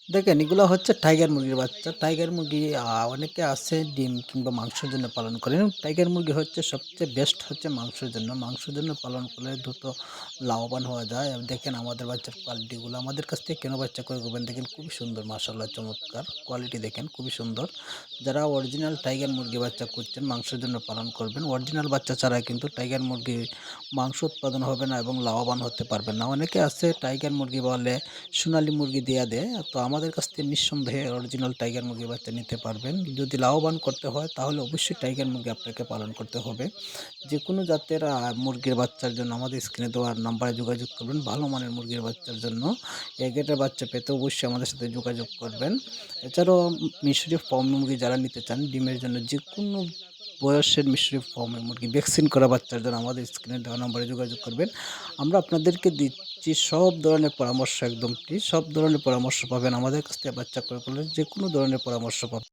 দেখেন এগুলো হচ্ছে টাইগার মুরগির বাচ্চা। টাইগার মুরগি অনেকে আছে ডিম কিংবা মাংসের জন্য পালন করেন। টাইগার মুরগি হচ্ছে সবচেয়ে বেস্ট হচ্ছে মাংসের জন্য। মাংসের জন্য পালন করলে দ্রুত লাভবান হওয়া যায়। দেখেন আমাদের বাচ্চার কোয়ালিটিগুলো আমাদের কাছ থেকে কেন বাচ্চা ক্রয় করবেন দেখেন খুবই সুন্দর মাশাআল্লাহ চমৎকার কোয়ালিটি দেখেন খুবই সুন্দর। যারা অরিজিনাল টাইগার মুরগি বাচ্চা খুঁজছেন মাংসের জন্য পালন করবেন। অরিজিনাল বাচ্চা ছাড়া কিন্তু টাইগার মুরগি মাংস উৎপাদন হবে না এবং লাভবান হতে পারবেন না। অনেকে আছে টাইগার মুরগি বলে সোনালী মুরগি দেয়া দেয়। তো আমাদের কাছ থেকে নিঃসন্দেহে অরিজিনাল টাইগার মুরগির বাচ্চা নিতে পারবেন। যদি লাভবান করতে হয় তাহলে অবশ্যই টাইগার মুরগি আপনাকে পালন করতে হবে। যেকোনো জাতের মুরগির বাচ্চার জন্য আমাদের স্ক্রিনে দেওয়া নাম্বারে যোগাযোগ করবেন। ভালো মানের মুরগির বাচ্চার জন্য এ গ্রেডের বাচ্চা পেতে অবশ্যই আমাদের সাথে যোগাযোগ করবেন। এছাড়াও মিশরীয় ফার্ম মুরগি যারা নিতে চান ডিমের জন্য যেকোনো বয়সের মিশরীয় ফার্মের মুরগি ভ্যাকসিন করা বাচ্চার জন্য আমাদের স্ক্রিনে দেওয়া নাম্বারে যোগাযোগ করবেন। আমরা আপনাদেরকে দিচ্ছি সব ধরনের পরামর্শ একদম ফ্রি। সব ধরনের পরামর্শ পাবেন আমাদের কাছ থেকে বাচ্চা ক্রয় করলে যেকোনো ধরনের পরামর্শ পাবেন।